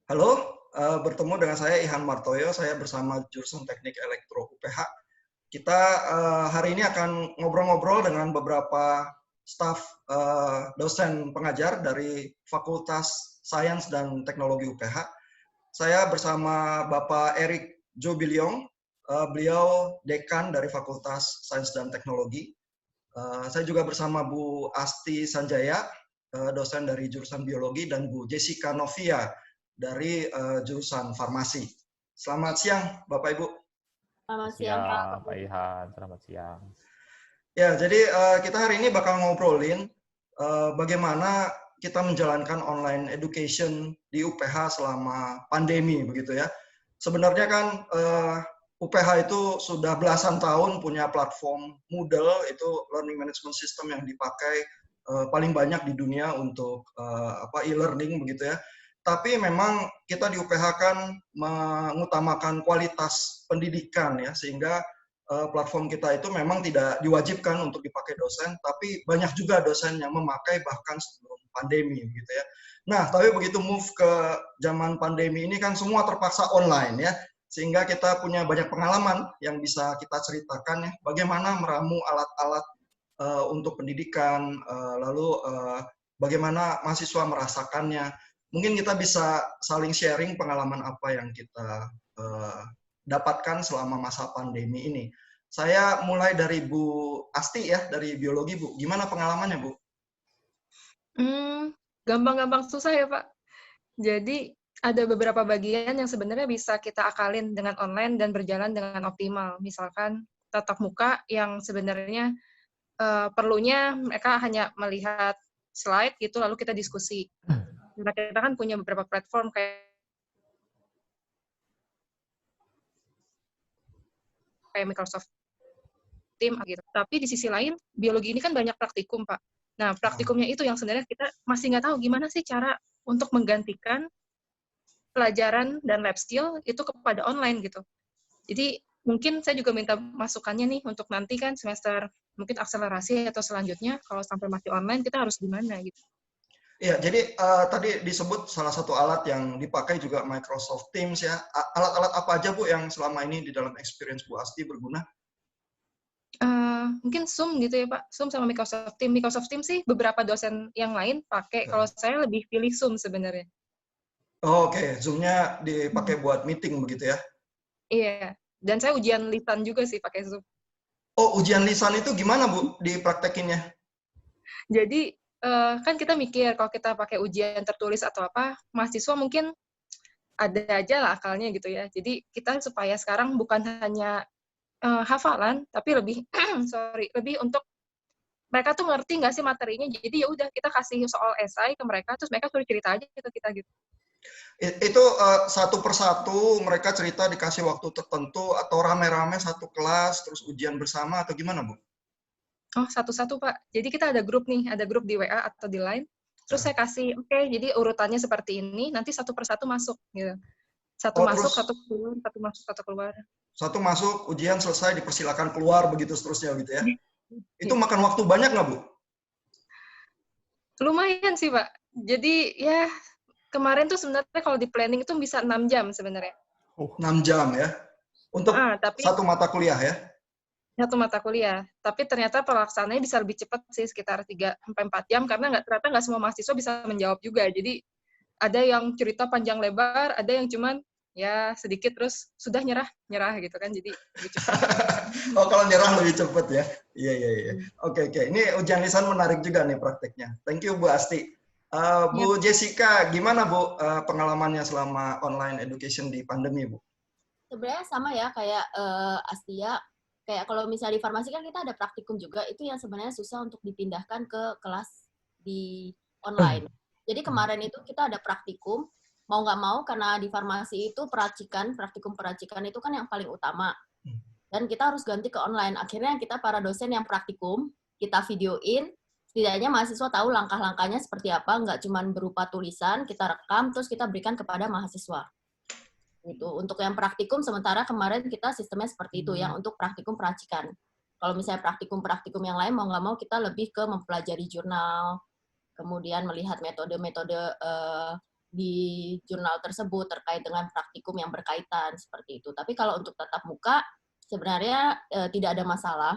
Halo, bertemu dengan saya Ihan Martoyo, saya bersama jurusan Teknik Elektro UPH. Kita hari ini akan ngobrol-ngobrol dengan beberapa staf dosen pengajar dari Fakultas Sains dan Teknologi UPH. Saya bersama Bapak Erik Jobiliong, beliau dekan dari Fakultas Sains dan Teknologi. Saya juga bersama Bu Asti Sanjaya, dosen dari jurusan biologi, dan Bu Jessica Novia dari jurusan farmasi. Selamat siang, Bapak Ibu. Selamat siang, Pak. Siang, Pak Ihan. Selamat siang. Ya, jadi kita hari ini bakal ngobrolin bagaimana kita menjalankan online education di UPH selama pandemi, begitu ya. Sebenarnya kan UPH itu sudah belasan tahun punya platform Moodle, itu learning management system yang dipakai paling banyak di dunia untuk e-learning, begitu ya. Tapi memang kita di UPH kan mengutamakan kualitas pendidikan ya, sehingga platform kita itu memang tidak diwajibkan untuk dipakai dosen, tapi banyak juga dosen yang memakai bahkan sebelum pandemi gitu ya. Nah, tapi begitu move ke zaman pandemi ini kan semua terpaksa online ya, sehingga kita punya banyak pengalaman yang bisa kita ceritakan ya, bagaimana meramu alat-alat untuk pendidikan, lalu bagaimana mahasiswa merasakannya. Mungkin kita bisa saling sharing pengalaman apa yang kita dapatkan selama masa pandemi ini. Saya mulai dari Bu Asti ya, dari biologi Bu. Gimana pengalamannya Bu? Gampang-gampang susah ya, Pak. Jadi ada beberapa bagian yang sebenarnya bisa kita akalin dengan online dan berjalan dengan optimal. Misalkan tatap muka yang sebenarnya perlunya mereka hanya melihat slide gitu, lalu kita diskusi. Nah, kita kan punya beberapa platform kayak Microsoft Teams gitu. Tapi di sisi lain, biologi ini kan banyak praktikum, Pak. Nah, praktikumnya itu yang sebenarnya kita masih nggak tahu gimana sih cara untuk menggantikan pelajaran dan lab skill itu kepada online gitu. Jadi mungkin saya juga minta masukannya nih untuk nanti kan semester mungkin akselerasi atau selanjutnya kalau sampai masih online kita harus gimana gitu. Iya, jadi tadi disebut salah satu alat yang dipakai juga Microsoft Teams ya. Alat-alat apa aja Bu yang selama ini di dalam experience Bu Asti berguna? Mungkin Zoom gitu ya Pak, Zoom sama Microsoft Teams. Microsoft Teams sih beberapa dosen yang lain pakai, kalau saya lebih pilih Zoom sebenarnya. Oh, Oke. Zoom-nya dipakai buat meeting begitu ya? Iya, dan saya ujian lisan juga sih pakai Zoom. Oh, ujian lisan itu gimana Bu dipraktekinnya? Jadi kan kita mikir kalau kita pakai ujian tertulis atau apa, mahasiswa mungkin ada aja lah akalnya gitu ya. Jadi kita supaya sekarang bukan hanya hafalan, tapi lebih lebih untuk mereka tuh ngerti nggak sih materinya. Jadi ya udah kita kasih soal esai ke mereka, terus mereka suruh cerita aja ke kita gitu. Itu satu persatu mereka cerita dikasih waktu tertentu atau rame-rame satu kelas terus ujian bersama atau gimana Bu? Oh, satu-satu Pak. Jadi kita ada grup nih, ada grup di WA atau di Line. Terus saya kasih, oke, jadi urutannya seperti ini, nanti satu persatu masuk gitu. Satu masuk, satu keluar, satu masuk, satu keluar. Satu masuk, ujian selesai, dipersilakan keluar, begitu seterusnya gitu ya. Itu makan waktu banyak nggak, Bu? Lumayan sih, Pak. Jadi ya kemarin tuh sebenarnya kalau di planning itu bisa 6 jam sebenarnya. 6 jam ya? Untuk tapi satu mata kuliah ya? satu mata kuliah. Tapi ternyata pelaksanaannya bisa lebih cepat sih, sekitar 3-4 jam, karena ternyata nggak semua mahasiswa bisa menjawab juga. Jadi ada yang cerita panjang lebar, ada yang cuman ya sedikit terus sudah nyerah gitu kan, jadi lebih cepat. Oh, kalau nyerah lebih cepat ya? Iya. Oke. Ini ujian lisan menarik juga nih prakteknya. Thank you Bu Asti. Bu Jessica, gimana Bu pengalamannya selama online education di pandemi Bu? Sebenarnya sama ya kayak Astia. Kayak kalau misalnya di farmasi kan kita ada praktikum juga, itu yang sebenarnya susah untuk dipindahkan ke kelas di online. Jadi kemarin itu kita ada praktikum, mau nggak mau karena di farmasi itu praktikum peracikan itu kan yang paling utama. Dan kita harus ganti ke online. Akhirnya kita para dosen yang praktikum, kita videoin, setidaknya mahasiswa tahu langkah-langkahnya seperti apa, nggak cuma berupa tulisan, kita rekam, terus kita berikan kepada mahasiswa. Gitu. Untuk yang praktikum, sementara kemarin kita sistemnya seperti itu, yang untuk praktikum peracikan. Kalau misalnya praktikum yang lain, mau nggak mau kita lebih ke mempelajari jurnal, kemudian melihat metode-metode di jurnal tersebut terkait dengan praktikum yang berkaitan seperti itu. Tapi kalau untuk tatap muka sebenarnya tidak ada masalah.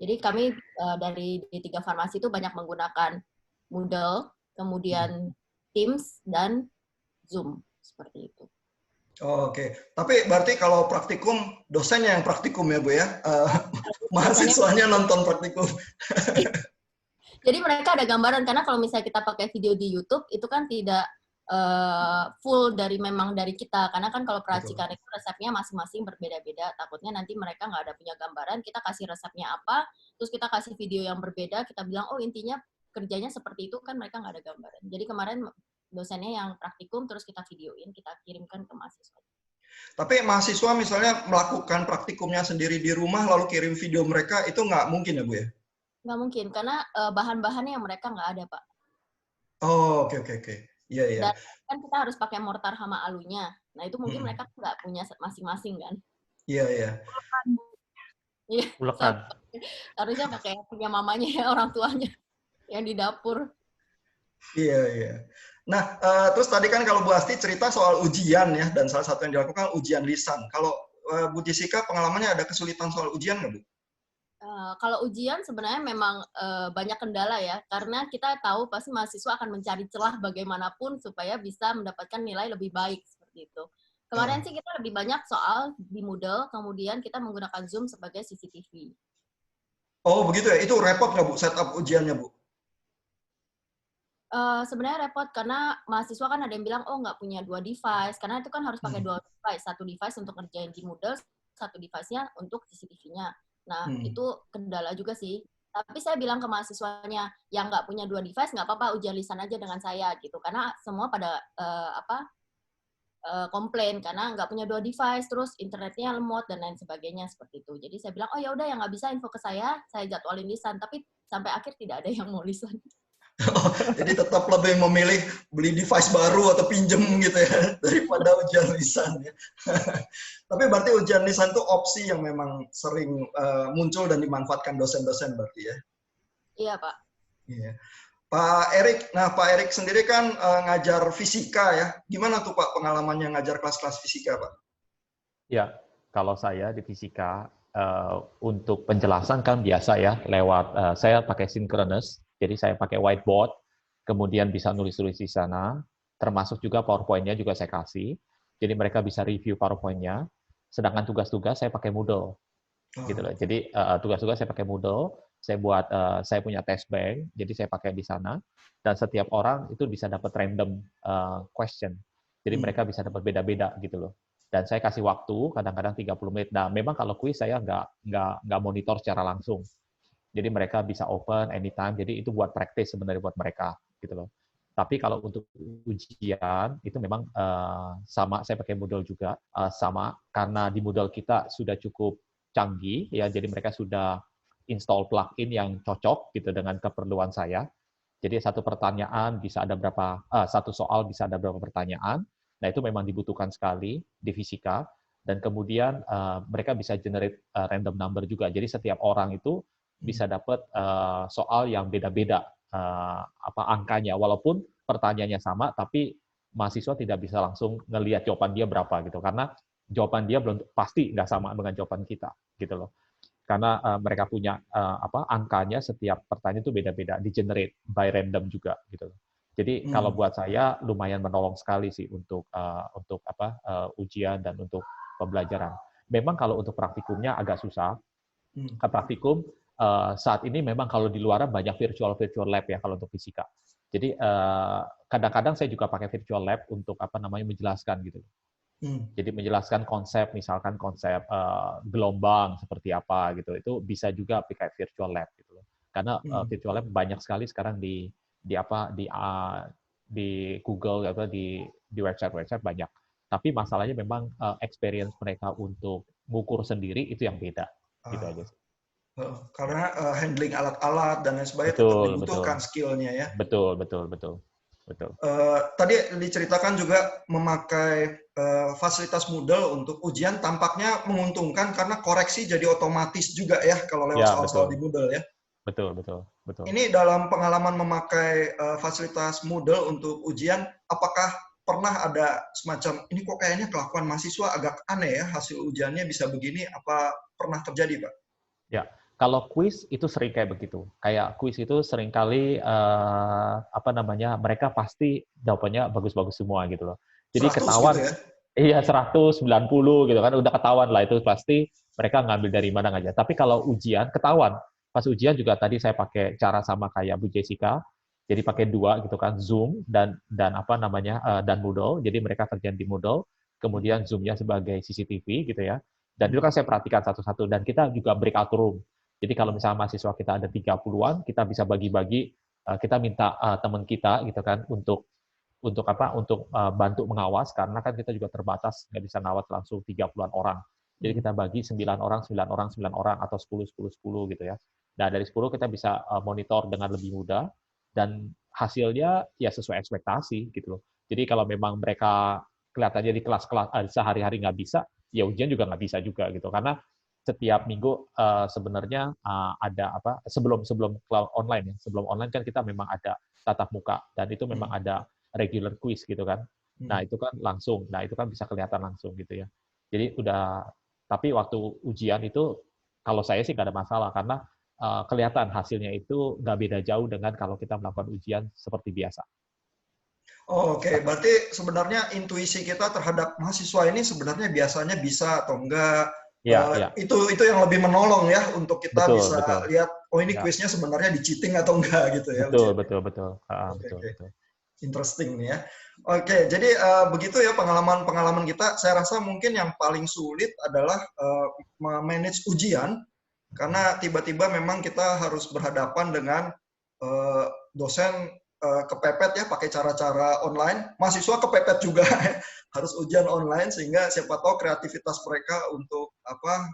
Jadi kami dari D3 Farmasi itu banyak menggunakan Moodle, kemudian Teams dan Zoom seperti itu. Oh, oke. Tapi berarti kalau praktikum dosennya yang praktikum ya Bu ya? Mahasiswanya nonton praktikum. Jadi mereka ada gambaran, karena kalau misalnya kita pakai video di YouTube itu kan tidak full memang dari kita, karena kan kalau peracikan itu resepnya masing-masing berbeda-beda, takutnya nanti mereka nggak ada punya gambaran, kita kasih resepnya apa, terus kita kasih video yang berbeda, kita bilang oh intinya kerjanya seperti itu, kan mereka nggak ada gambaran. Jadi kemarin dosennya yang praktikum terus kita videoin, kita kirimkan ke mahasiswa. Tapi mahasiswa misalnya melakukan praktikumnya sendiri di rumah lalu kirim video mereka, itu nggak mungkin ya Bu ya? Nggak mungkin, karena bahan-bahannya yang mereka nggak ada, Pak. Oh, oke. Iya. Dan kan kita harus pakai mortar sama alunya. Nah, itu mungkin mereka nggak punya masing-masing kan? Iya. Iya. Ulekan. Harusnya pakai punya mamanya ya, orang tuanya yang di dapur. Iya. Nah, terus tadi kan kalau Bu Asti cerita soal ujian ya, dan salah satu yang dilakukan ujian lisan. Kalau Bu Jessica pengalamannya ada kesulitan soal ujian nggak Bu? Kalau ujian sebenarnya memang banyak kendala ya, karena kita tahu pasti mahasiswa akan mencari celah bagaimanapun supaya bisa mendapatkan nilai lebih baik seperti itu. Kemarin sih kita lebih banyak soal di Moodle, kemudian kita menggunakan Zoom sebagai CCTV. Oh begitu ya, itu repot nggak Bu setup ujiannya Bu? Sebenarnya repot karena mahasiswa kan ada yang bilang oh nggak punya 2 device, karena itu kan harus pakai 2 device, 1 device untuk ngerjain di Moodle, 1 device-nya untuk CCTV-nya. Nah, itu kendala juga sih. Tapi saya bilang ke mahasiswanya, yang nggak punya 2 device, nggak apa-apa, ujian lisan aja dengan saya, gitu. Karena semua pada komplain, karena nggak punya 2 device, terus internetnya lemot, dan lain sebagainya, seperti itu. Jadi saya bilang, oh ya udah, yang nggak bisa info ke saya jadwalin lisan. Tapi sampai akhir tidak ada yang mau lisan. Jadi tetap lebih memilih beli device baru atau pinjem gitu ya, daripada ujian lisan ya. Tapi berarti ujian lisan itu opsi yang memang sering muncul dan dimanfaatkan dosen-dosen berarti ya? Iya, Pak. Iya. Pak Erik, nah Pak Erik sendiri kan ngajar fisika ya. Gimana tuh Pak pengalamannya ngajar kelas-kelas fisika Pak? Ya, kalau saya di fisika, untuk penjelasan kan biasa ya, lewat saya pakai synchronous, jadi saya pakai whiteboard, kemudian bisa nulis-nulis di sana, termasuk juga PowerPoint-nya juga saya kasih, jadi mereka bisa review PowerPoint-nya, sedangkan tugas-tugas saya pakai Moodle. Gitu loh. Jadi tugas-tugas saya pakai Moodle, saya punya test bank, jadi saya pakai di sana, dan setiap orang itu bisa dapat random question, jadi mereka bisa dapat beda-beda gitu loh. Dan saya kasih waktu kadang-kadang 30 menit. Nah, memang kalau kuis saya nggak monitor secara langsung. Jadi mereka bisa open anytime. Jadi itu buat praktis sebenarnya buat mereka gitu loh. Tapi kalau untuk ujian itu memang sama, saya pakai Moodle juga sama, karena di Moodle kita sudah cukup canggih ya. Jadi mereka sudah install plugin yang cocok gitu dengan keperluan saya. Jadi satu pertanyaan bisa ada satu soal bisa ada berapa pertanyaan. Nah, itu memang dibutuhkan sekali di fisika, dan kemudian mereka bisa generate random number juga. Jadi setiap orang itu bisa dapat soal yang beda-beda angkanya, walaupun pertanyaannya sama, tapi mahasiswa tidak bisa langsung ngelihat jawaban dia berapa gitu, karena jawaban dia belum pasti nggak sama dengan jawaban kita gitu loh. Karena mereka punya angkanya, setiap pertanyaan itu beda-beda, di-generate by random juga gitu loh. Jadi kalau buat saya lumayan menolong sekali sih untuk ujian dan untuk pembelajaran. Memang kalau untuk praktikumnya agak susah. Praktikum saat ini memang kalau di luar banyak virtual lab ya kalau untuk fisika. Jadi kadang-kadang saya juga pakai virtual lab untuk menjelaskan gitu. Jadi menjelaskan konsep, misalkan konsep gelombang seperti apa gitu. Itu bisa juga pakai virtual lab gitu loh. Karena virtual lab banyak sekali sekarang di Google atau di website banyak. Tapi masalahnya memang experience mereka untuk mengukur sendiri itu yang beda. Gitu aja sih. Karena handling alat-alat dan lain sebagainya tetap dibutuhkan skill-nya ya. Betul. Tadi diceritakan juga memakai fasilitas Moodle untuk ujian tampaknya menguntungkan karena koreksi jadi otomatis juga ya kalau lewat soal-soal di Moodle ya. betul, betul, betul. Ini dalam pengalaman memakai fasilitas Moodle untuk ujian, apakah pernah ada semacam, ini kok kayaknya kelakuan mahasiswa agak aneh ya, hasil ujiannya bisa begini, apa pernah terjadi, Pak? Ya, kalau kuis itu sering kayak begitu. Kayak kuis itu sering kali apa namanya, mereka pasti jawabannya bagus-bagus semua gitu loh. Jadi 100 gitu ketahuan, ya? iya 190 gitu kan, udah ketahuan lah itu pasti mereka ngambil dari mana aja. Tapi kalau ujian ketahuan. Pas ujian juga tadi saya pakai cara sama kayak Bu Jessica. Jadi pakai dua gitu kan, Zoom dan apa namanya dan Moodle. Jadi mereka kerjaan di Moodle, kemudian Zoom-nya sebagai CCTV gitu ya. Dan itu kan saya perhatikan satu-satu dan kita juga breakout room. Jadi kalau misalnya mahasiswa kita ada 30-an, kita bisa bagi-bagi, kita minta teman kita gitu kan untuk apa? Untuk bantu mengawas karena kan kita juga terbatas nggak bisa ngawas langsung 30-an orang. Jadi kita bagi 9 orang, 9 orang, 9 orang atau 10 10 10 gitu ya. Nah, dari 10 kita bisa monitor dengan lebih mudah dan hasilnya ya sesuai ekspektasi gitu loh. Jadi kalau memang mereka kelihatannya di kelas-kelas sehari-hari nggak bisa, ya ujian juga nggak bisa juga gitu. Karena setiap minggu sebenarnya ada apa sebelum sebelum online ya, sebelum online kan kita memang ada tatap muka dan itu memang ada regular quiz gitu kan. Nah, itu kan langsung. Nah, itu kan bisa kelihatan langsung gitu ya. Jadi udah, tapi waktu ujian itu kalau saya sih nggak ada masalah karena kelihatan hasilnya itu nggak beda jauh dengan kalau kita melakukan ujian seperti biasa. Oh, Oke, berarti sebenarnya intuisi kita terhadap mahasiswa ini sebenarnya biasanya bisa atau enggak, Ya, ya, itu yang lebih menolong ya untuk kita betul, bisa betul. lihat, oh ini Ya, kuisnya sebenarnya di cheating atau enggak gitu ya betul, ujiannya. betul, betul. Oke, Betul, oke. betul. Interesting nih ya. Oke, jadi begitu ya pengalaman-pengalaman kita. Saya rasa mungkin yang paling sulit adalah manage ujian karena tiba-tiba memang kita harus berhadapan dengan dosen kepepet ya pakai cara-cara online, mahasiswa kepepet juga harus ujian online sehingga siapa tahu kreativitas mereka untuk apa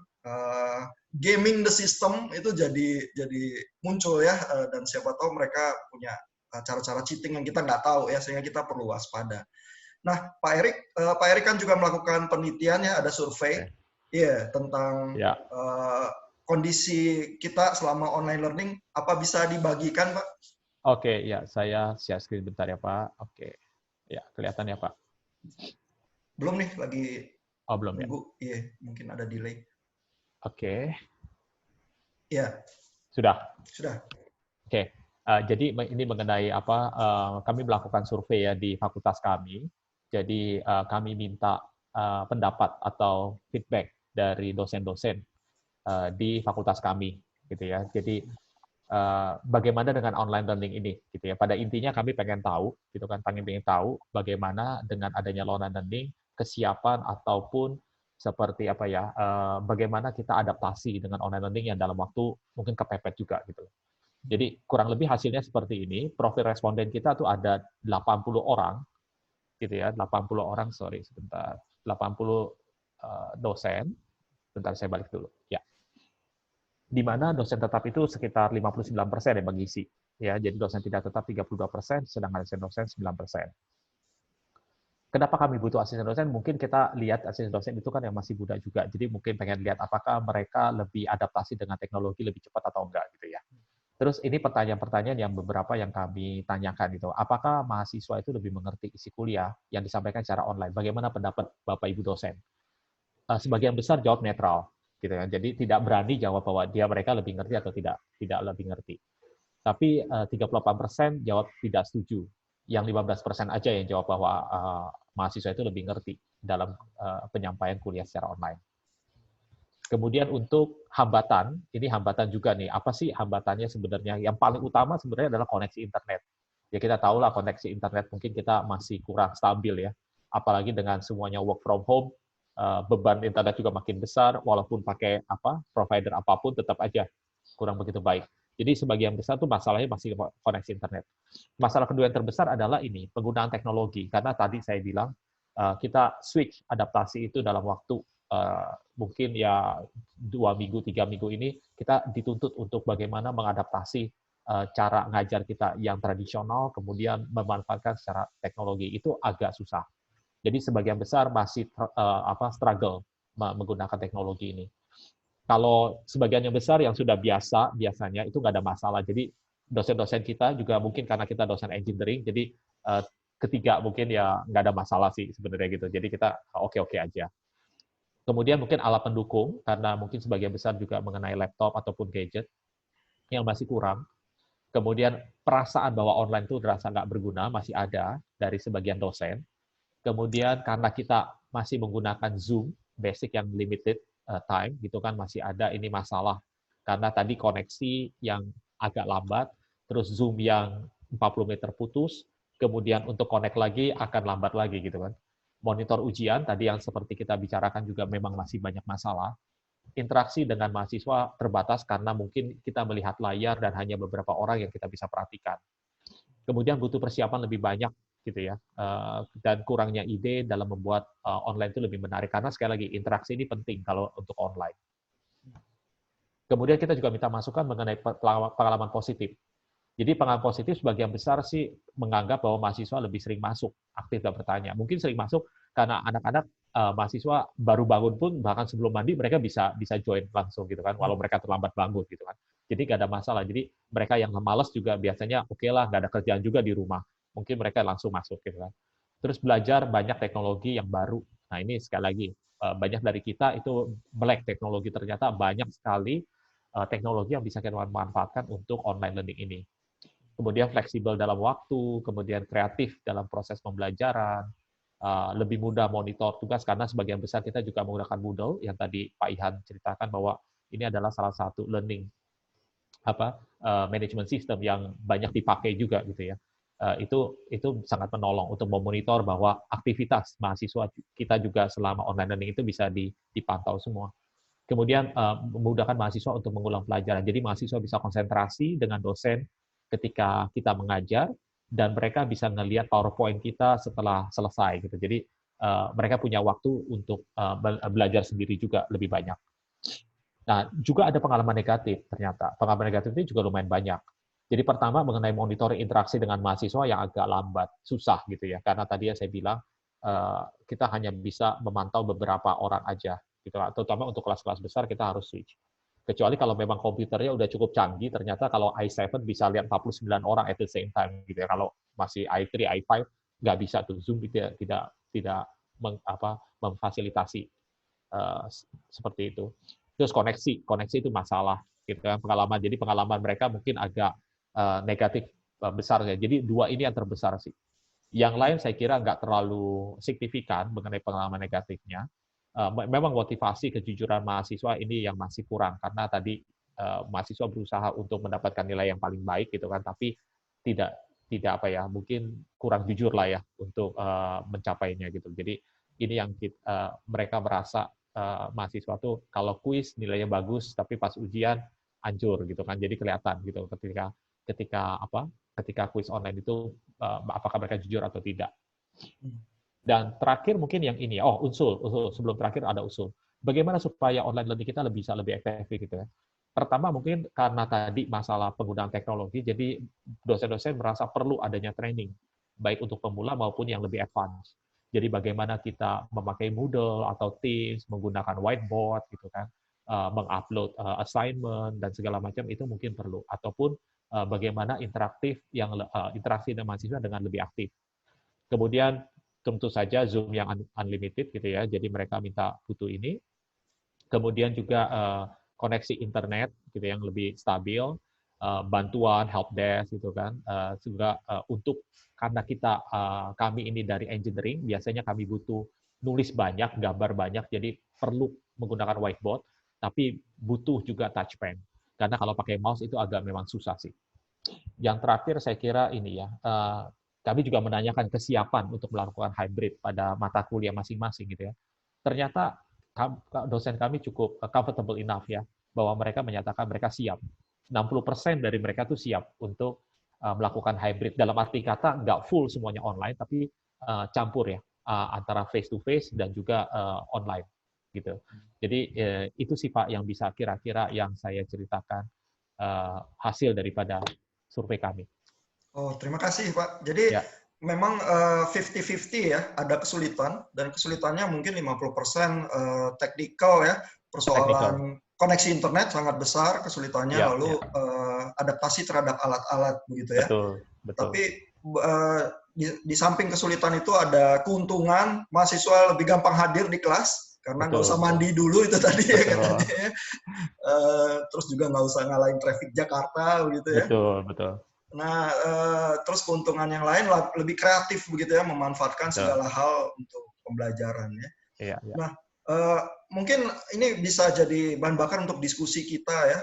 gaming the system itu jadi muncul ya dan siapa tahu mereka punya cara-cara cheating yang kita nggak tahu ya sehingga kita perlu waspada. Nah, Pak Erik kan juga melakukan penelitian ya, ada survei, iya tentang Ya, kondisi kita selama online learning. Apa bisa dibagikan, Pak? oke, ya saya share screen bentar ya Pak. Oke, ya kelihatan ya Pak. Belum nih, lagi Oh belum ya. nunggu. Iya, mungkin ada delay. Oke, Iya, sudah. sudah. Oke, jadi ini mengenai apa? Kami melakukan survei ya di fakultas kami. Jadi kami minta pendapat atau feedback dari dosen-dosen di fakultas kami, gitu ya. Jadi bagaimana dengan online learning ini, gitu ya. Pada intinya kami pengen tahu, gitu kan, pengen tahu bagaimana dengan adanya online learning kesiapan ataupun seperti apa ya, bagaimana kita adaptasi dengan online learning yang dalam waktu mungkin kepepet juga, gitu. Jadi kurang lebih hasilnya seperti ini. Profil responden kita tuh ada 80 orang, gitu ya, 80 orang, sorry sebentar, 80 dosen. Bentar saya balik dulu. Ya, di mana dosen tetap itu sekitar 59% yang mengisi. Ya, jadi dosen tidak tetap 32%, sedangkan dosen 9%. Kenapa kami butuh asisten dosen? Mungkin kita lihat asisten dosen itu kan yang masih muda juga, jadi mungkin pengen lihat apakah mereka lebih adaptasi dengan teknologi lebih cepat atau enggak gitu ya. Terus ini pertanyaan-pertanyaan yang beberapa yang kami tanyakan gitu. Apakah mahasiswa itu lebih mengerti isi kuliah yang disampaikan secara online? Bagaimana pendapat Bapak Ibu dosen? Sebagian besar jawab netral gitu ya. Jadi tidak berani jawab bahwa mereka lebih ngerti atau tidak lebih ngerti. Tapi 38% jawab tidak setuju. Yang 15% aja yang jawab bahwa mahasiswa itu lebih ngerti dalam penyampaian kuliah secara online. Kemudian untuk hambatan, ini hambatan juga nih. Apa sih hambatannya sebenarnya? Yang paling utama sebenarnya adalah koneksi internet. Ya kita tahu lah koneksi internet mungkin kita masih kurang stabil ya. Apalagi dengan semuanya work from home, beban internet juga makin besar, walaupun pakai provider apapun tetap aja kurang begitu baik. Jadi sebagian besar tuh masalahnya masih koneksi internet. Masalah kedua yang terbesar adalah ini, penggunaan teknologi. Karena tadi saya bilang, kita switch adaptasi itu dalam waktu mungkin ya 2 minggu, 3 minggu ini, kita dituntut untuk bagaimana mengadaptasi cara ngajar kita yang tradisional, kemudian memanfaatkan secara teknologi. Itu agak susah. Jadi sebagian besar masih struggle menggunakan teknologi ini. Kalau sebagian yang besar yang sudah biasanya itu nggak ada masalah. Jadi dosen-dosen kita juga mungkin karena kita dosen engineering, jadi ketiga mungkin ya nggak ada masalah sih sebenarnya gitu. Jadi kita oke-oke aja. Kemudian mungkin alat pendukung, karena mungkin sebagian besar juga mengenai laptop ataupun gadget yang masih kurang. Kemudian perasaan bahwa online itu terasa nggak berguna masih ada dari sebagian dosen. Kemudian karena kita masih menggunakan Zoom, basic yang limited time, gitu kan masih ada ini masalah. Karena tadi koneksi yang agak lambat, terus Zoom yang 40 meter putus, kemudian untuk connect lagi akan lambat lagi gitu kan. Monitor ujian, tadi yang seperti kita bicarakan juga memang masih banyak masalah. Interaksi dengan mahasiswa terbatas karena mungkin kita melihat layar dan hanya beberapa orang yang kita bisa perhatikan. Kemudian butuh persiapan lebih banyak gitu ya, dan kurangnya ide dalam membuat online itu lebih menarik karena sekali lagi interaksi ini penting kalau untuk online. Kemudian kita juga minta masukan mengenai pengalaman positif. Jadi pengalaman positif sebagian besar sih menganggap bahwa mahasiswa lebih sering masuk, aktif dan bertanya. Mungkin sering masuk karena anak-anak mahasiswa baru bangun pun bahkan sebelum mandi mereka bisa join langsung gitu kan, walau mereka terlambat bangun gitu kan. Jadi nggak ada masalah. Jadi mereka yang malas juga biasanya oke lah, nggak ada kerjaan juga di rumah. Mungkin mereka langsung masuk gitu kan. Terus belajar banyak teknologi yang baru. Nah ini sekali lagi banyak dari kita itu melek teknologi, ternyata banyak sekali teknologi yang bisa kita manfaatkan untuk online learning ini. Kemudian fleksibel dalam waktu, kemudian kreatif dalam proses pembelajaran, lebih mudah monitor tugas karena sebagian besar kita juga menggunakan Moodle yang tadi Pak Ihan ceritakan bahwa ini adalah salah satu learning management system yang banyak dipakai juga gitu ya. Itu sangat menolong untuk memonitor bahwa aktivitas mahasiswa kita juga selama online learning itu bisa dipantau semua. Kemudian memudahkan mahasiswa untuk mengulang pelajaran. Jadi mahasiswa bisa konsentrasi dengan dosen ketika kita mengajar, dan mereka bisa ngelihat PowerPoint kita setelah selesai gitu. Jadi mereka punya waktu untuk belajar sendiri juga lebih banyak. Nah, juga ada pengalaman negatif ternyata. Pengalaman negatif ini juga lumayan banyak. Jadi pertama mengenai monitoring interaksi dengan mahasiswa yang agak lambat, susah gitu ya. Karena tadi saya bilang kita hanya bisa memantau beberapa orang aja gitu. Terutama untuk kelas-kelas besar kita harus switch. Kecuali kalau memang komputernya udah cukup canggih, ternyata kalau i7 bisa lihat 49 orang at the same time gitu ya. Kalau masih i3, i5 nggak bisa tuh, Zoom tidak memfasilitasi seperti itu. Terus koneksi itu masalah gitu kan, pengalaman. Jadi pengalaman mereka mungkin agak negatif besar ya. Jadi dua ini yang terbesar sih. Yang lain saya kira nggak terlalu signifikan mengenai pengalaman negatifnya. Memang motivasi kejujuran mahasiswa ini yang masih kurang karena tadi mahasiswa berusaha untuk mendapatkan nilai yang paling baik gitu kan, tapi tidak mungkin kurang jujur lah ya untuk mencapainya gitu. Jadi ini yang mereka merasa mahasiswa tuh kalau kuis nilainya bagus tapi pas ujian hancur gitu kan, jadi kelihatan gitu ketika kuis online itu apakah mereka jujur atau tidak. Dan terakhir mungkin yang ini, usul sebelum terakhir ada usul. Bagaimana supaya online learning kita bisa lebih efektif gitu ya. Pertama mungkin karena tadi masalah penggunaan teknologi, jadi dosen-dosen merasa perlu adanya training, baik untuk pemula maupun yang lebih advance. Jadi bagaimana kita memakai Moodle atau Teams, menggunakan whiteboard gitu kan, mengupload assignment dan segala macam itu mungkin perlu. Ataupun bagaimana interaksi dengan mahasiswa dengan lebih aktif. Kemudian tentu saja Zoom yang unlimited gitu ya, jadi mereka butuh ini. Kemudian juga koneksi internet gitu yang lebih stabil, bantuan help desk gitu kan, juga untuk karena kami ini dari engineering, biasanya kami butuh nulis banyak, gambar banyak, jadi perlu menggunakan whiteboard, tapi butuh juga touchpen, karena kalau pakai mouse itu agak memang susah sih. Yang terakhir saya kira ini ya. Kami juga menanyakan kesiapan untuk melakukan hybrid pada mata kuliah masing-masing gitu ya. Ternyata dosen kami cukup comfortable enough ya, bahwa mereka menyatakan mereka siap. 60% dari mereka tuh siap untuk melakukan hybrid. Dalam arti kata nggak full semuanya online, tapi campur ya, antara face to face dan juga online gitu. Jadi itu sih Pak yang bisa kira-kira yang saya ceritakan hasil daripada survei kami. Oh, terima kasih Pak. Jadi ya. Memang 50-50 ya, ada kesulitan, dan kesulitannya mungkin 50% technical ya, persoalan koneksi internet sangat besar kesulitannya, Ya, lalu ya. Adaptasi terhadap alat-alat begitu ya. Betul, betul. Tapi di samping kesulitan itu ada keuntungan, mahasiswa lebih gampang hadir di kelas karena nggak usah mandi dulu itu tadi ya katanya. Terus juga nggak usah ngalahin traffic Jakarta begitu ya. Betul. Nah, terus keuntungan yang lain lebih kreatif begitu ya, memanfaatkan segala hal untuk pembelajaran ya. Iya. Nah, mungkin ini bisa jadi bahan bakar untuk diskusi kita ya.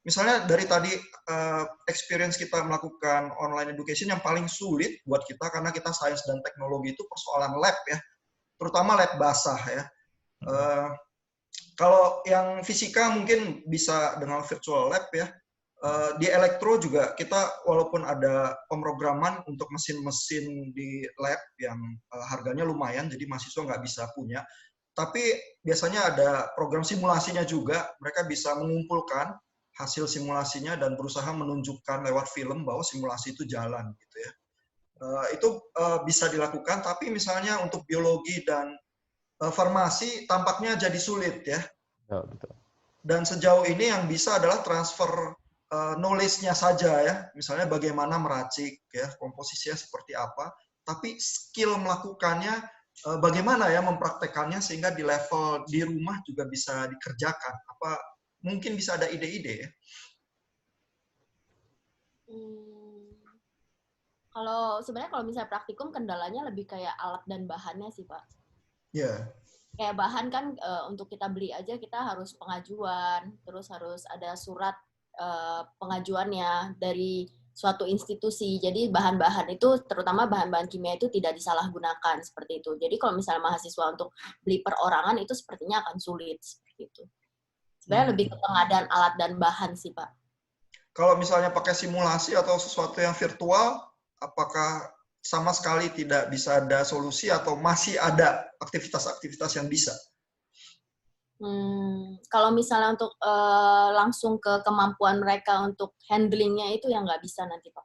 Misalnya dari tadi experience kita melakukan online education yang paling sulit buat kita karena kita sains dan teknologi itu persoalan lab ya, terutama lab basah ya. Kalau yang fisika mungkin bisa dengan virtual lab ya. Di elektro juga kita walaupun ada pemrograman untuk mesin-mesin di lab yang harganya lumayan, jadi mahasiswa nggak bisa punya. Tapi biasanya ada program simulasinya juga, mereka bisa mengumpulkan hasil simulasinya dan berusaha menunjukkan lewat film bahwa simulasi itu jalan gitu ya. Itu bisa dilakukan, tapi misalnya untuk biologi dan farmasi tampaknya jadi sulit ya. Betul. Dan sejauh ini yang bisa adalah transfer knowledge-nya saja ya, misalnya bagaimana meracik ya, komposisinya seperti apa, tapi skill melakukannya bagaimana ya mempraktekannya sehingga di level di rumah juga bisa dikerjakan. Apa mungkin bisa ada ide-ide ya? Sebenarnya kalau misalnya praktikum kendalanya lebih kayak alat dan bahannya sih Pak. Iya. Kayak bahan kan untuk kita beli aja kita harus pengajuan, terus harus ada surat pengajuannya dari suatu institusi. Jadi bahan-bahan itu, terutama bahan-bahan kimia itu tidak disalahgunakan seperti itu. Jadi kalau misalnya mahasiswa untuk beli perorangan itu sepertinya akan sulit seperti itu. Sebenarnya lebih ke pengadaan alat dan bahan sih Pak. Kalau misalnya pakai simulasi atau sesuatu yang virtual, apakah sama sekali tidak bisa ada solusi atau masih ada aktivitas-aktivitas yang bisa? Kalau misalnya untuk langsung ke kemampuan mereka untuk handlingnya itu yang nggak bisa nanti Pak.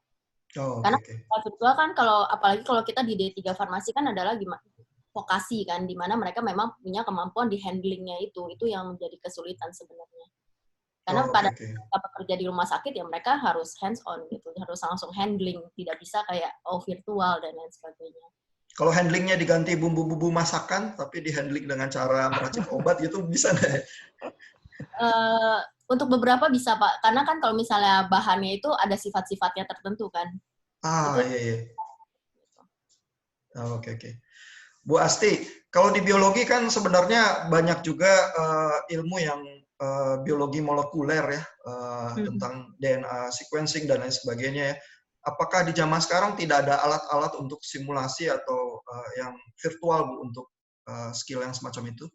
Karena virtual kan apalagi kalau kita di D3 Farmasi kan adalah gimana vokasi kan, di mana mereka memang punya kemampuan di handlingnya itu yang menjadi kesulitan sebenarnya. Karena pada mereka bekerja di rumah sakit ya mereka harus hands on gitu, harus langsung handling, tidak bisa kayak virtual dan lain sebagainya. Kalau handlingnya diganti bumbu-bumbu masakan, tapi di-handling dengan cara meracik obat gitu, bisa nggak? Untuk beberapa bisa, Pak. Karena kan kalau misalnya bahannya itu ada sifat-sifatnya tertentu kan. Iya. Oke. Bu Asti, kalau di biologi kan sebenarnya banyak juga ilmu yang biologi molekuler ya, tentang DNA sequencing dan lain sebagainya ya. Apakah di zaman sekarang tidak ada alat-alat untuk simulasi atau yang virtual Bu untuk skill yang semacam itu?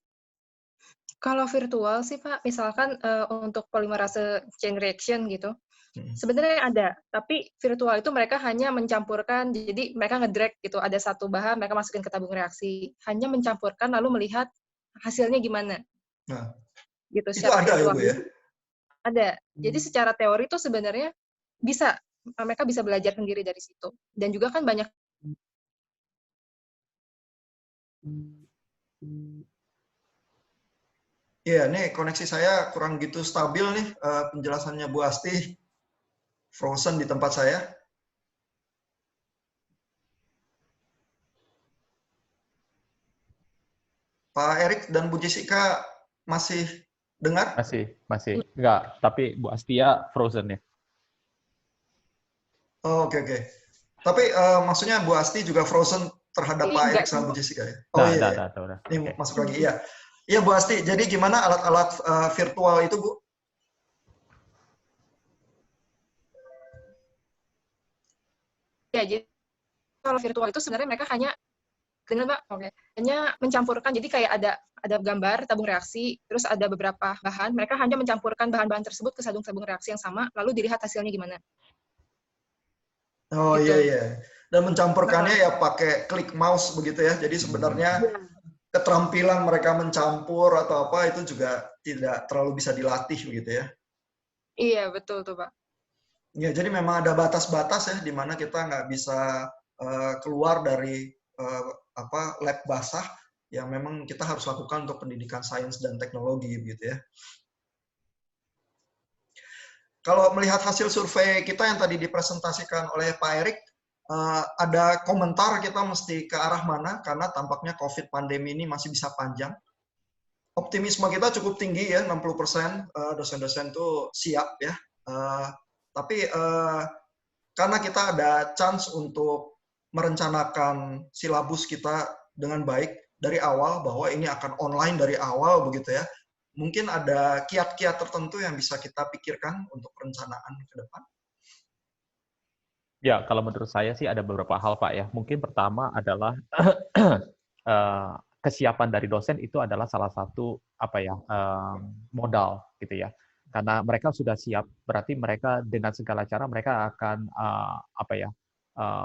Kalau virtual sih Pak, misalkan untuk polymerase chain reaction gitu, sebenarnya ada, tapi virtual itu mereka hanya mencampurkan, jadi mereka nge-drag gitu, ada satu bahan mereka masukin ke tabung reaksi, hanya mencampurkan lalu melihat hasilnya gimana. Nah, gitu, itu ada ya Bu ya? Ada. Jadi secara teori itu sebenarnya bisa, mereka bisa belajar sendiri dari situ. Dan juga kan banyak Iya, nih koneksi saya kurang gitu stabil nih penjelasannya Bu Asti. Frozen di tempat saya. Pak Erik dan Bu Jessica masih dengar? Masih. Enggak, tapi Bu Astia frozen ya. Oke. Tapi maksudnya Bu Asti juga frozen terhadap Pak Erik sama Bu Jessica ya? Iya. Ini masuk lagi, iya. Iya Bu Asti, jadi gimana alat-alat virtual itu Bu? Ya, jadi kalau virtual itu sebenarnya mereka hanya hanya mencampurkan, jadi kayak ada gambar tabung reaksi, terus ada beberapa bahan, mereka hanya mencampurkan bahan-bahan tersebut ke tabung reaksi yang sama, lalu dilihat hasilnya gimana. Oh gitu. Iya. Dan mencampurkannya ya pakai klik mouse begitu ya, jadi sebenarnya keterampilan mereka mencampur atau apa itu juga tidak terlalu bisa dilatih begitu ya? Iya, betul tuh Pak. Ya, jadi memang ada batas-batas ya, di mana kita nggak bisa keluar dari lab basah yang memang kita harus lakukan untuk pendidikan sains dan teknologi gitu ya. Kalau melihat hasil survei kita yang tadi dipresentasikan oleh Pak Erik, ada komentar kita mesti ke arah mana, karena tampaknya COVID pandemi ini masih bisa panjang. Optimisme kita cukup tinggi ya, 60% dosen-dosen itu siap ya. Tapi karena kita ada chance untuk merencanakan silabus kita dengan baik dari awal, bahwa ini akan online dari awal begitu ya. Mungkin ada kiat-kiat tertentu yang bisa kita pikirkan untuk perencanaan ke depan. Ya, kalau menurut saya sih ada beberapa hal, Pak ya. Mungkin pertama adalah kesiapan dari dosen itu adalah salah satu modal gitu ya. Karena mereka sudah siap, berarti mereka dengan segala cara mereka akan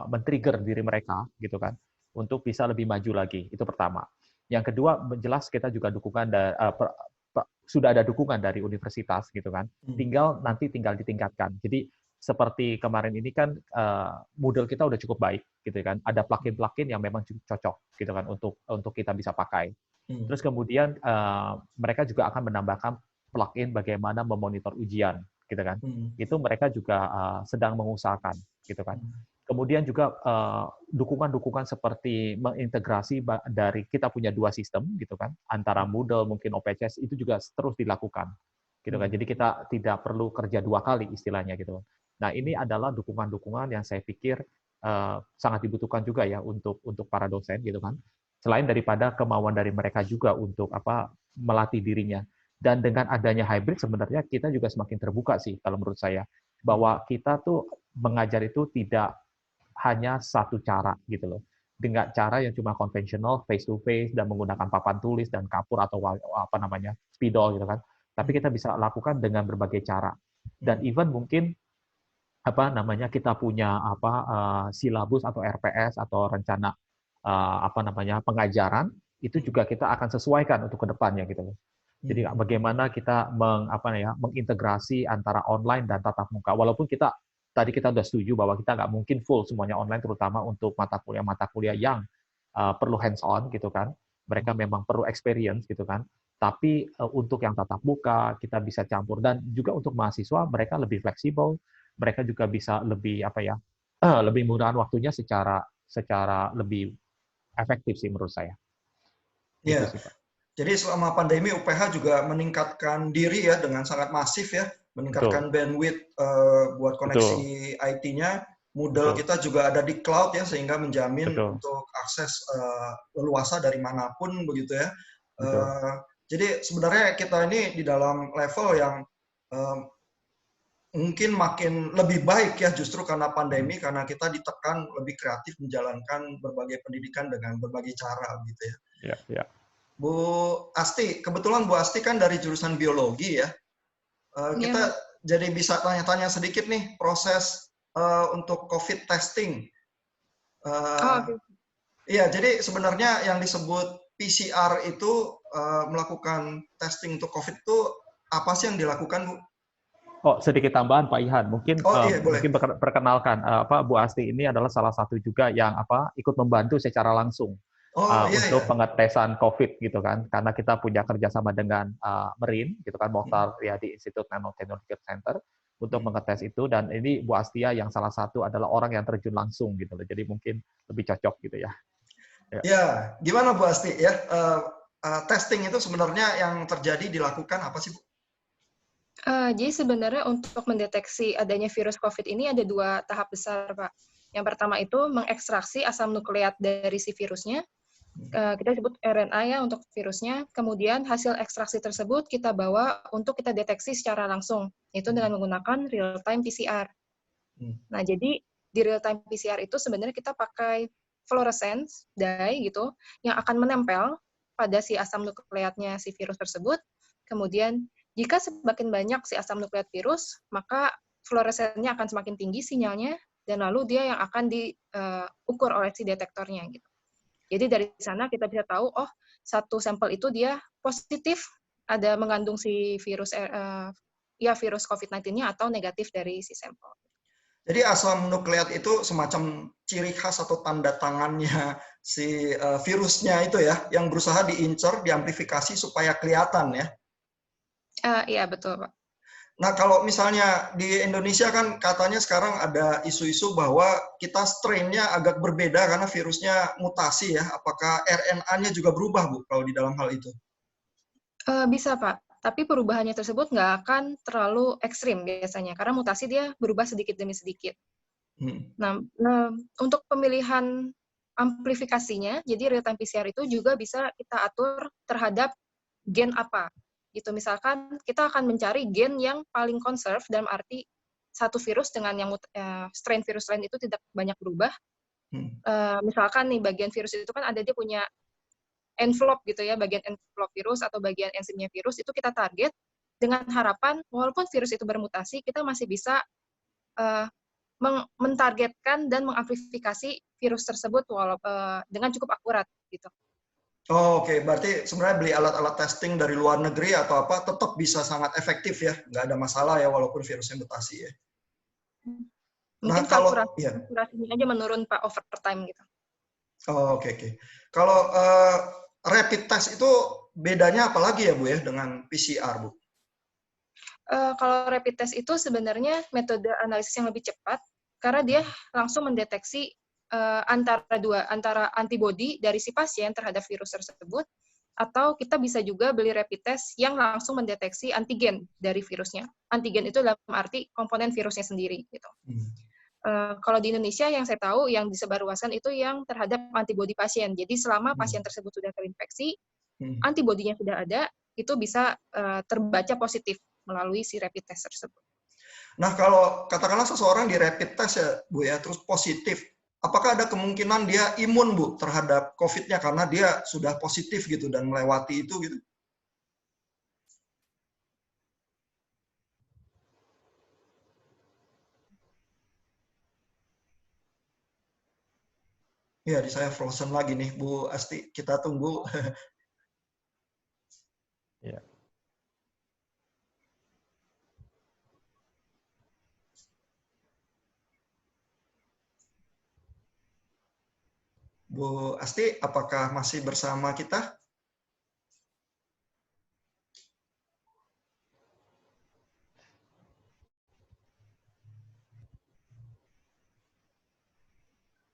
men-trigger diri mereka gitu kan untuk bisa lebih maju lagi. Itu pertama. Yang kedua, jelas kita juga sudah ada dukungan dari universitas gitu kan. Tinggal ditingkatkan. Jadi seperti kemarin ini kan Moodle kita udah cukup baik gitu kan. Ada plugin-plugin yang memang cocok gitu kan untuk kita bisa pakai. Terus kemudian mereka juga akan menambahkan plugin bagaimana memonitor ujian gitu kan. Itu mereka juga sedang mengusahakan gitu kan. Kemudian juga dukungan-dukungan seperti mengintegrasi dari kita punya 2 sistem gitu kan, antara Moodle mungkin OPCS itu juga terus dilakukan gitu kan. Jadi kita tidak perlu kerja 2 kali istilahnya gitu. Nah, ini adalah dukungan-dukungan yang saya pikir sangat dibutuhkan juga ya untuk para dosen gitu kan. Selain daripada kemauan dari mereka juga untuk melatih dirinya. Dan dengan adanya hybrid sebenarnya kita juga semakin terbuka sih kalau menurut saya, bahwa kita tuh mengajar itu tidak hanya satu cara gitu loh. Dengan cara yang cuma konvensional, face to face dan menggunakan papan tulis dan kapur atau spidol gitu kan. Tapi kita bisa lakukan dengan berbagai cara. Dan even mungkin kita punya silabus atau RPS atau rencana pengajaran itu juga kita akan sesuaikan untuk kedepannya gitu loh. Jadi bagaimana kita mengintegrasi antara online dan tatap muka. Walaupun tadi kita sudah setuju bahwa kita nggak mungkin full semuanya online, terutama untuk mata kuliah yang perlu hands-on gitu kan. Mereka memang perlu experience gitu kan. Tapi untuk yang tatap muka kita bisa campur, dan juga untuk mahasiswa mereka lebih fleksibel, mereka juga bisa lebih lebih menggunakan waktunya secara lebih efektif sih menurut saya. Iya. Jadi selama pandemi UPH juga meningkatkan diri ya dengan sangat masif ya, meningkatkan bandwidth buat koneksi IT-nya. Moodle kita juga ada di cloud ya, sehingga menjamin untuk akses leluasa dari manapun begitu ya. Jadi sebenarnya kita ini di dalam level yang mungkin makin lebih baik ya, justru karena pandemi, karena kita ditekan lebih kreatif menjalankan berbagai pendidikan dengan berbagai cara gitu ya. Ya. Bu Asti, kebetulan Bu Asti kan dari jurusan biologi ya. Kita jadi bisa tanya-tanya sedikit nih proses untuk COVID testing. Iya, jadi sebenarnya yang disebut PCR itu melakukan testing untuk COVID itu apa sih yang dilakukan, Bu? Oh, sedikit tambahan Pak Ihan, mungkin mungkin perkenalkan Bu Asti ini adalah salah satu juga yang ikut membantu secara langsung untuk pengetesan COVID gitu kan, karena kita punya kerjasama dengan MERIN gitu kan, Mokhtar Riyadi Institute Nanotechnology Center untuk mengetes itu, dan ini Bu Astia yang salah satu adalah orang yang terjun langsung gitu loh, jadi mungkin lebih cocok gitu ya. Ya, gimana Bu Asti ya, testing itu sebenarnya yang terjadi dilakukan apa sih Bu? Jadi sebenarnya untuk mendeteksi adanya virus COVID ini ada 2 tahap besar, Pak. Yang pertama itu mengekstraksi asam nukleat dari si virusnya. Kita sebut RNA ya untuk virusnya. Kemudian hasil ekstraksi tersebut kita bawa untuk kita deteksi secara langsung, yaitu dengan menggunakan real-time PCR. Nah, jadi di real-time PCR itu sebenarnya kita pakai fluorescence dye gitu, yang akan menempel pada si asam nukleatnya si virus tersebut. Kemudian jika semakin banyak si asam nukleat virus, maka fluoresennya akan semakin tinggi sinyalnya, dan lalu dia yang akan diukur oleh si detektornya gitu. Jadi dari sana kita bisa tahu, oh satu sampel itu dia positif, ada mengandung si virus virus COVID-19-nya, atau negatif dari si sampel. Jadi asam nukleat itu semacam ciri khas atau tanda tangannya si virusnya itu ya, yang berusaha diincar, diamplifikasi supaya kelihatan ya. Iya, betul, Pak. Nah, kalau misalnya di Indonesia kan katanya sekarang ada isu-isu bahwa kita strain-nya agak berbeda karena virusnya mutasi ya. Apakah RNA-nya juga berubah, Bu, kalau di dalam hal itu? Bisa, Pak. Tapi perubahannya tersebut nggak akan terlalu ekstrim biasanya, karena mutasi dia berubah sedikit demi sedikit. Nah, untuk pemilihan amplifikasinya, jadi real-time PCR itu juga bisa kita atur terhadap gen apa. Gitu. Misalkan kita akan mencari gen yang paling conserve dalam arti satu virus dengan yang strain virus lain itu tidak banyak berubah. Misalkan nih bagian virus itu kan ada dia punya envelope gitu ya, bagian envelope virus atau bagian enzimnya virus itu kita target dengan harapan walaupun virus itu bermutasi kita masih bisa mentargetkan dan mengamplifikasi virus tersebut dengan cukup akurat gitu. Oh, oke. Berarti sebenarnya beli alat-alat testing dari luar negeri atau apa tetap bisa sangat efektif ya, nggak ada masalah ya walaupun virusnya mutasi ya. Mungkin Nah, kalau akurasinya aja menurun Pak over time gitu. Oh, oke. Kalau rapid test itu bedanya apa lagi ya Bu ya dengan PCR, Bu? Kalau rapid test itu sebenarnya metode analisis yang lebih cepat karena dia langsung mendeteksi antara antibodi dari si pasien terhadap virus tersebut, atau kita bisa juga beli rapid test yang langsung mendeteksi antigen dari virusnya. Antigen itu dalam arti komponen virusnya sendiri. Gitu. Kalau di Indonesia yang saya tahu yang disebarluaskan itu yang terhadap antibodi pasien. Jadi selama pasien tersebut sudah terinfeksi, antibodinya sudah ada, itu bisa terbaca positif melalui si rapid test tersebut. Nah, kalau katakanlah seseorang di rapid test ya, Bu ya, terus positif, apakah ada kemungkinan dia imun, Bu, terhadap COVID-nya karena dia sudah positif gitu dan melewati itu gitu? Ya, di saya frozen lagi nih, Bu Asti. Kita tunggu. Ya. Bu Asti, apakah masih bersama kita?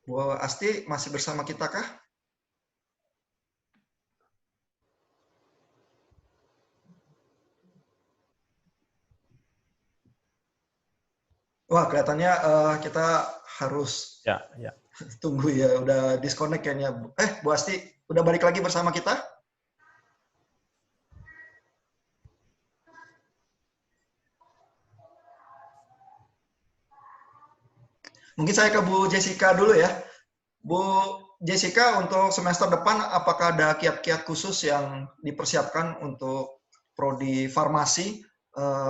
Bu Asti, masih bersama kita kah? Wah, kelihatannya kita harus tunggu ya, udah disconnect kayaknya. Bu Asti, udah balik lagi bersama kita? Mungkin saya ke Bu Jessica dulu ya. Bu Jessica, untuk semester depan apakah ada kiat-kiat khusus yang dipersiapkan untuk prodi farmasi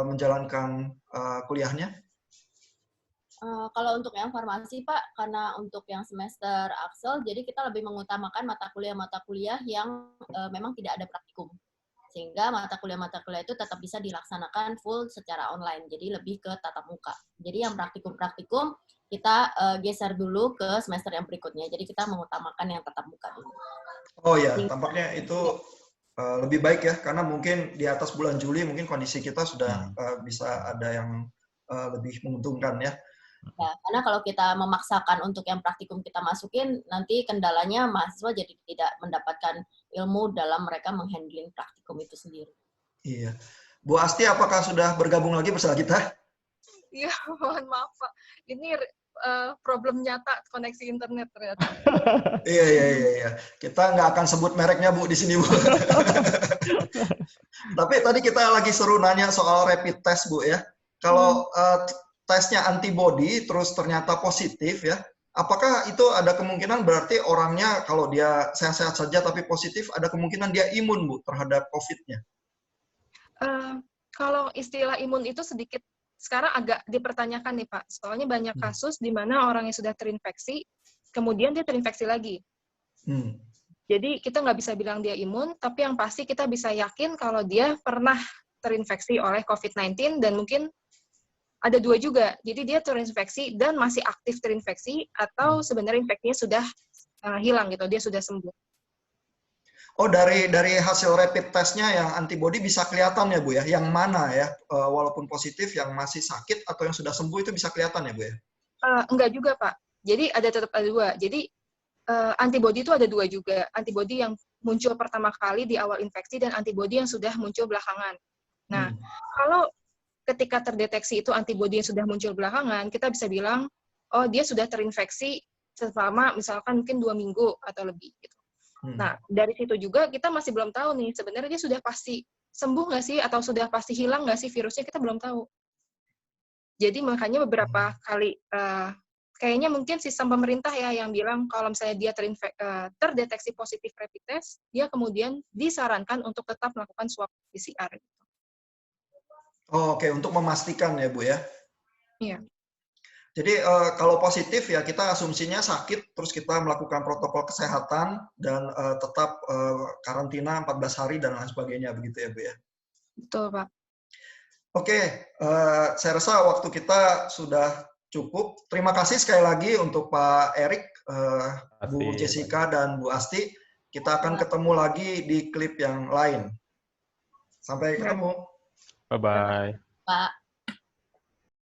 menjalankan kuliahnya? Kalau untuk yang farmasi, Pak, karena untuk yang semester Axel, jadi kita lebih mengutamakan mata kuliah yang memang tidak ada praktikum. Sehingga mata kuliah itu tetap bisa dilaksanakan full secara online, jadi lebih ke tatap muka. Jadi yang praktikum-praktikum kita geser dulu ke semester yang berikutnya. Jadi kita mengutamakan yang tatap muka dulu. Oh ya, tampaknya itu lebih baik ya, karena mungkin di atas bulan Juli mungkin kondisi kita sudah bisa ada yang lebih menguntungkan ya. Ya, karena kalau kita memaksakan untuk yang praktikum kita masukin, nanti kendalanya mahasiswa jadi tidak mendapatkan ilmu dalam mereka menghandling praktikum itu sendiri. Iya. Bu Asti, apakah sudah bergabung lagi bersama kita? Iya, mohon maaf Pak. Ini problem nyata koneksi internet ternyata. Iya. Kita nggak akan sebut mereknya Bu di sini Bu. Tapi tadi kita lagi seru nanya soal rapid test Bu ya. Kalau tesnya antibody terus ternyata positif ya, apakah itu ada kemungkinan berarti orangnya kalau dia sehat-sehat saja tapi positif, ada kemungkinan dia imun Bu terhadap COVID-nya? Kalau istilah imun itu sedikit sekarang agak dipertanyakan nih Pak, soalnya banyak kasus di mana orang yang sudah terinfeksi, kemudian dia terinfeksi lagi. Jadi kita nggak bisa bilang dia imun, tapi yang pasti kita bisa yakin kalau dia pernah terinfeksi oleh COVID-19 dan mungkin ada dua juga. Jadi dia terinfeksi dan masih aktif terinfeksi atau sebenarnya infeksinya sudah hilang gitu, dia sudah sembuh. Oh, dari hasil rapid testnya yang antibody bisa kelihatan ya Bu ya, yang mana ya, walaupun positif, yang masih sakit atau yang sudah sembuh itu bisa kelihatan ya Bu ya? Enggak juga Pak. Jadi tetap ada dua. Jadi antibody itu ada dua juga. Antibody yang muncul pertama kali di awal infeksi dan antibody yang sudah muncul belakangan. Nah, kalau ketika terdeteksi itu antibody yang sudah muncul belakangan, kita bisa bilang, oh dia sudah terinfeksi selama misalkan mungkin 2 minggu atau lebih. Gitu. Nah, dari situ juga kita masih belum tahu nih, sebenarnya dia sudah pasti sembuh nggak sih, atau sudah pasti hilang nggak sih virusnya, kita belum tahu. Jadi makanya beberapa kali, kayaknya mungkin sistem pemerintah ya yang bilang kalau misalnya dia terdeteksi positif rapid test, dia kemudian disarankan untuk tetap melakukan swab PCR. Oh, oke, untuk memastikan ya Bu ya? Iya. Jadi kalau positif ya kita asumsinya sakit, terus kita melakukan protokol kesehatan dan tetap karantina 14 hari dan lain sebagainya, begitu ya Bu ya? Betul Pak. Oke, saya rasa waktu kita sudah cukup. Terima kasih sekali lagi untuk Pak Erik, Bu Jessica, dan Bu Asti. Kita akan ketemu lagi di klip yang lain. Sampai ketemu. Bye-bye. Pak.